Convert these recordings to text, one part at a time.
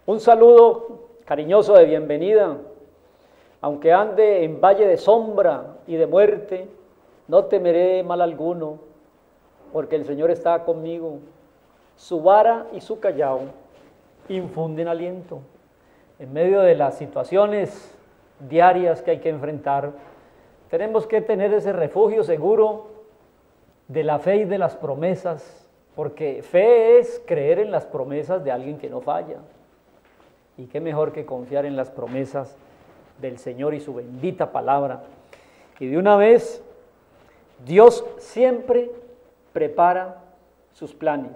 Un saludo cariñoso de bienvenida. Aunque ande en valle de sombra y de muerte, no temeré mal alguno, porque el Señor está conmigo. Su vara y su callado infunden aliento. En medio de las situaciones diarias que hay que enfrentar, tenemos que tener ese refugio seguro de la fe y de las promesas, porque fe es creer en las promesas de alguien que no falla. Y qué mejor que confiar en las promesas del Señor y su bendita palabra. Y de una vez, Dios siempre prepara sus planes.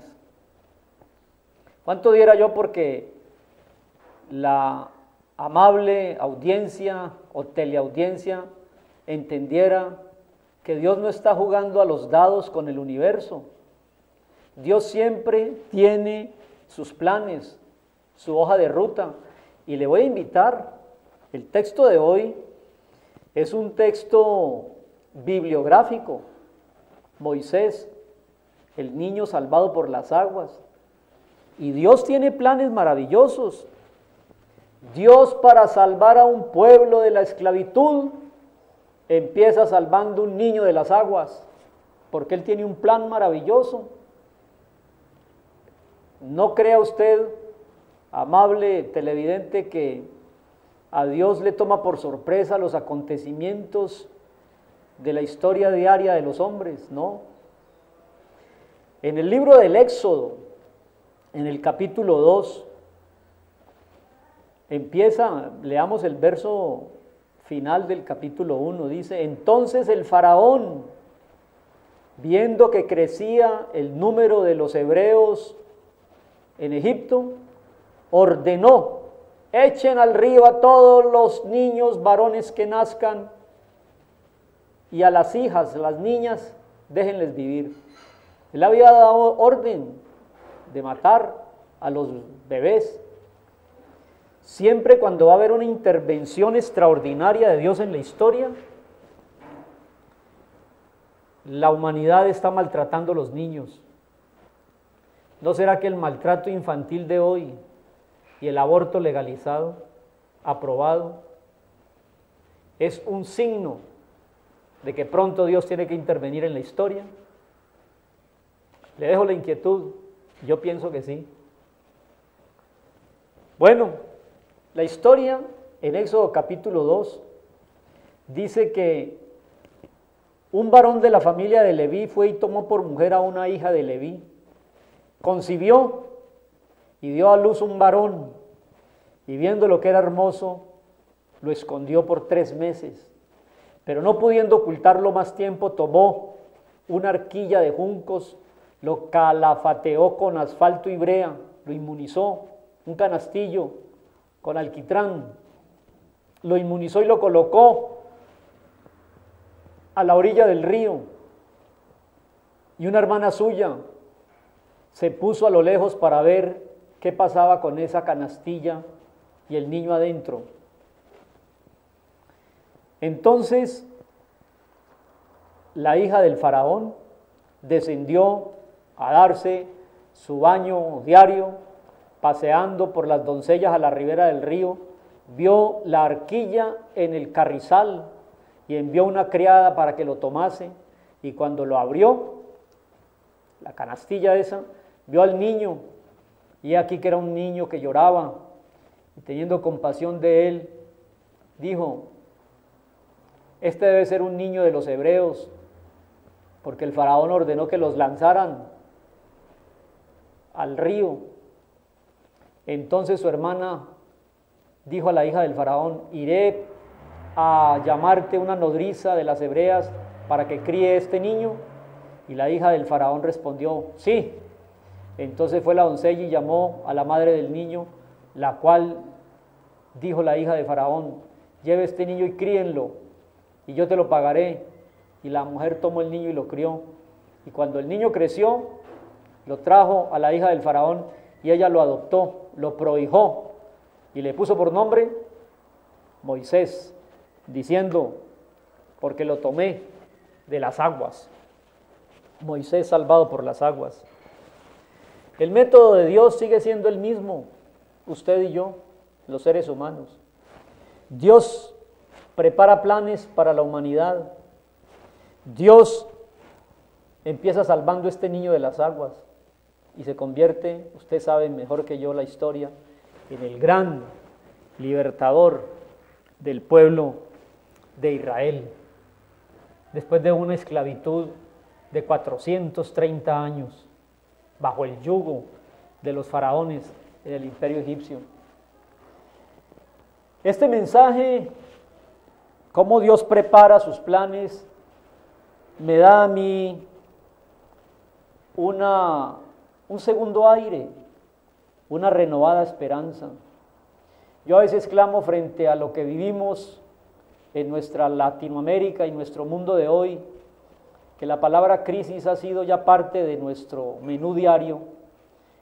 ¿Cuánto diera yo porque la amable audiencia o teleaudiencia entendiera que Dios no está jugando a los dados con el universo? Dios siempre tiene sus planes, su hoja de ruta. Y le voy a invitar, el texto de hoy es un texto bibliográfico. Moisés, el niño salvado por las aguas. Y Dios tiene planes maravillosos. Dios, para salvar a un pueblo de la esclavitud, empieza salvando un niño de las aguas, porque Él tiene un plan maravilloso. No crea usted, amable televidente, que a Dios le toma por sorpresa los acontecimientos de la historia diaria de los hombres, ¿no? En el libro del Éxodo, en el capítulo 2, leamos el verso final del capítulo 1, dice: entonces el faraón, viendo que crecía el número de los hebreos en Egipto, ordenó: echen al río a todos los niños varones que nazcan, y a las hijas, las niñas, déjenles vivir. Él había dado orden de matar a los bebés. Siempre cuando va a haber una intervención extraordinaria de Dios en la historia, la humanidad está maltratando a los niños. ¿No será que el maltrato infantil de hoy y el aborto legalizado, aprobado, es un signo de que pronto Dios tiene que intervenir en la historia? Le dejo la inquietud, yo pienso que sí. Bueno, la historia en Éxodo capítulo 2 dice que un varón de la familia de Leví fue y tomó por mujer a una hija de Leví, concibió y dio a luz un varón, y viendo lo que era hermoso, lo escondió por 3 meses. Pero no pudiendo ocultarlo más tiempo, tomó una arquilla de juncos, lo calafateó con asfalto y brea, lo inmunizó, un canastillo con alquitrán, lo inmunizó y lo colocó a la orilla del río. Y una hermana suya se puso a lo lejos para ver qué pasaba con esa canastilla y el niño adentro. Entonces la hija del faraón descendió a darse su baño diario, paseando por las doncellas a la ribera del río, vio la arquilla en el carrizal y envió una criada para que lo tomase, y cuando lo abrió, la canastilla esa, vio al niño, y aquí que era un niño que lloraba, y teniendo compasión de él, dijo: este debe ser un niño de los hebreos, porque el faraón ordenó que los lanzaran al río. Entonces su hermana dijo a la hija del faraón: iré a llamarte una nodriza de las hebreas para que críe este niño. Y la hija del faraón respondió: sí. Entonces fue la doncella y llamó a la madre del niño, la cual dijo la hija de faraón: lleve este niño y críenlo, y yo te lo pagaré. Y la mujer tomó el niño y lo crió. Y cuando el niño creció, lo trajo a la hija del faraón, y ella lo adoptó, lo prohijó, y le puso por nombre Moisés, diciendo: porque lo tomé de las aguas. Moisés salvado por las aguas. El método de Dios sigue siendo el mismo. usted y yo, los seres humanos. Dios prepara planes para la humanidad. Dios empieza salvando a este niño de las aguas y se convierte, usted sabe mejor que yo la historia, en el gran libertador del pueblo de Israel, después de una esclavitud de 430 años, bajo el yugo de los faraones del imperio egipcio. Este mensaje, cómo Dios prepara sus planes, me da a mí un segundo aire, una renovada esperanza. Yo a veces clamo frente a lo que vivimos en nuestra Latinoamérica y nuestro mundo de hoy, que la palabra crisis ha sido ya parte de nuestro menú diario,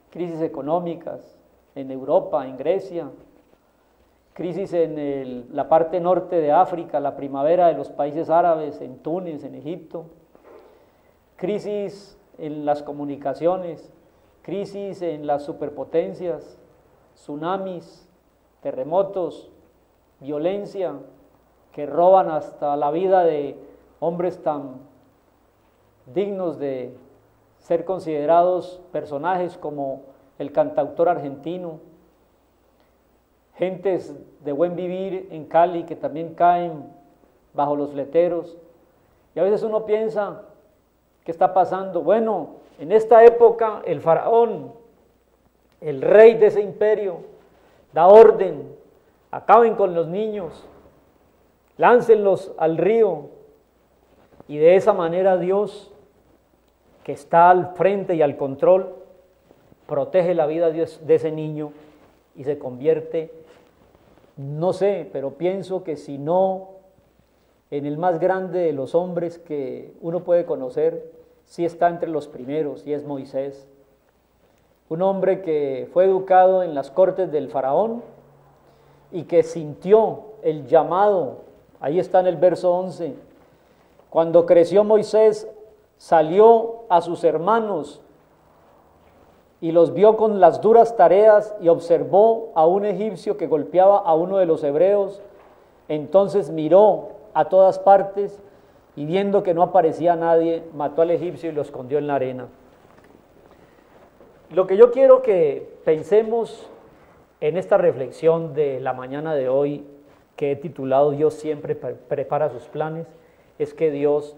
crisis económicas en Europa, en Grecia, crisis en la parte norte de África, la primavera de los países árabes, en Túnez, en Egipto, crisis en las comunicaciones, crisis en las superpotencias, tsunamis, terremotos, violencia que roban hasta la vida de hombres tan dignos de ser considerados personajes como el cantautor argentino, gentes de buen vivir en Cali que también caen bajo los fleteros. Y a veces uno piensa, ¿qué está pasando? Bueno, en esta época el faraón, el rey de ese imperio, da orden, acaben con los niños, láncenlos al río, y de esa manera Dios, que está al frente y al control, protege la vida de ese niño y se convierte, no sé, pero pienso que si no en el más grande de los hombres que uno puede conocer, sí está entre los primeros, y es Moisés. Un hombre que fue educado en las cortes del faraón y que sintió el llamado, ahí está en el verso 11, cuando creció Moisés, salió a sus hermanos y los vio con las duras tareas y observó a un egipcio que golpeaba a uno de los hebreos. Entonces miró a todas partes y viendo que no aparecía nadie, mató al egipcio y lo escondió en la arena. Lo que yo quiero que pensemos en esta reflexión de la mañana de hoy, que he titulado Dios siempre prepara sus planes, es que Dios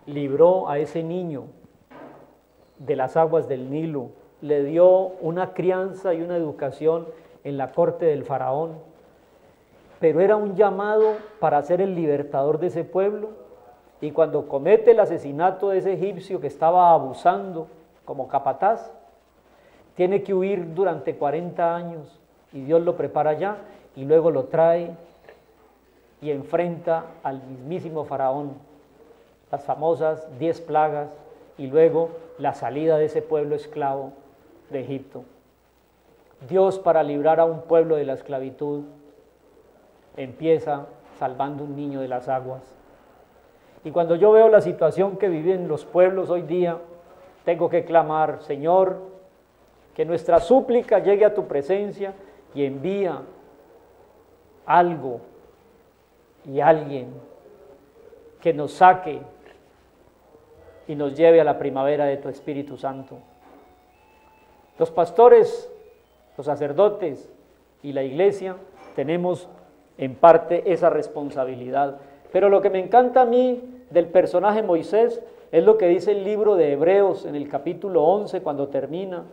libró a ese niño de las aguas del Nilo, le dio una crianza y una educación en la corte del faraón, pero era un llamado para ser el libertador de ese pueblo, y cuando comete el asesinato de ese egipcio que estaba abusando como capataz, tiene que huir durante 40 años, y Dios lo prepara ya, y luego lo trae y enfrenta al mismísimo faraón, las famosas 10 plagas, y luego la salida de ese pueblo esclavo de Egipto. Dios, para librar a un pueblo de la esclavitud, empieza salvando un niño de las aguas. Y cuando yo veo la situación que viven los pueblos hoy día, tengo que clamar, Señor, que nuestra súplica llegue a tu presencia y envía algo y alguien que nos saque y nos lleve a la primavera de tu Espíritu Santo. Los pastores, los sacerdotes y la iglesia tenemos en parte esa responsabilidad. Pero lo que me encanta a mí del personaje Moisés es lo que dice el libro de Hebreos en el capítulo 11 cuando termina.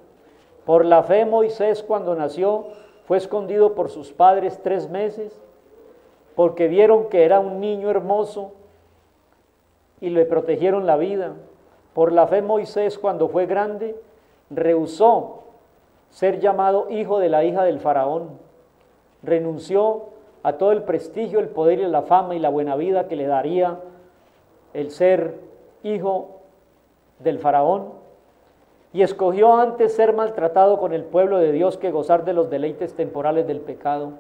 Por la fe Moisés, cuando nació, fue escondido por sus padres 3 meses, porque vieron que era un niño hermoso y le protegieron la vida. Por la fe Moisés, cuando fue grande, rehusó ser llamado hijo de la hija del faraón. Renunció a todo el prestigio, el poder y la fama y la buena vida que le daría el ser hijo del faraón, y escogió antes ser maltratado con el pueblo de Dios que gozar de los deleites temporales del pecado.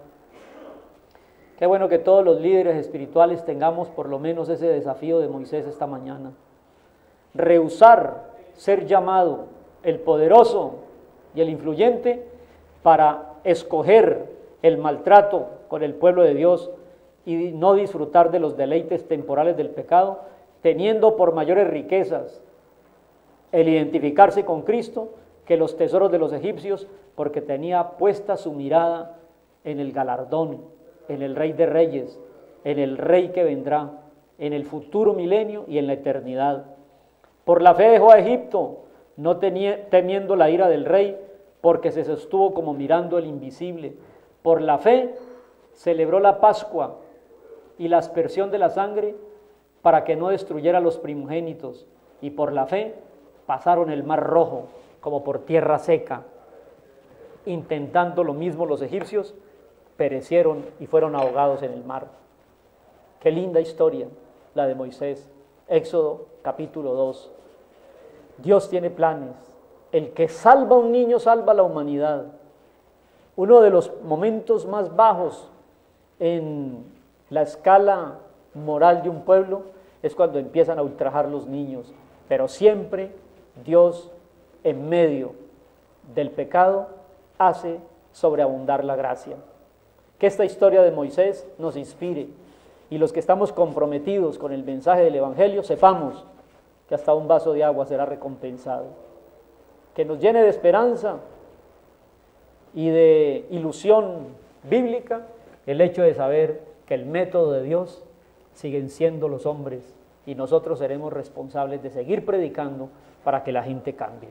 Qué bueno que todos los líderes espirituales tengamos por lo menos ese desafío de Moisés esta mañana. Rehusar ser llamado el poderoso y el influyente para escoger el maltrato con el pueblo de Dios y no disfrutar de los deleites temporales del pecado, teniendo por mayores riquezas el identificarse con Cristo que los tesoros de los egipcios, porque tenía puesta su mirada en el galardón, en el Rey de Reyes, en el Rey que vendrá, en el futuro milenio y en la eternidad. Por la fe dejó a Egipto, no temiendo la ira del rey, porque se sostuvo como mirando el invisible. Por la fe celebró la Pascua y la aspersión de la sangre para que no destruyera los primogénitos, y por la fe pasaron el mar Rojo como por tierra seca. Intentando lo mismo los egipcios, perecieron y fueron ahogados en el mar. Qué linda historia la de Moisés. Éxodo capítulo 2. Dios tiene planes. El que salva a un niño salva a la humanidad. Uno de los momentos más bajos en la escala moral de un pueblo es cuando empiezan a ultrajar los niños, pero siempre Dios, en medio del pecado, hace sobreabundar la gracia. Que esta historia de Moisés nos inspire, y los que estamos comprometidos con el mensaje del Evangelio sepamos que hasta un vaso de agua será recompensado. Que nos llene de esperanza y de ilusión bíblica el hecho de saber que el método de Dios siguen siendo los hombres, y nosotros seremos responsables de seguir predicando para que la gente cambie.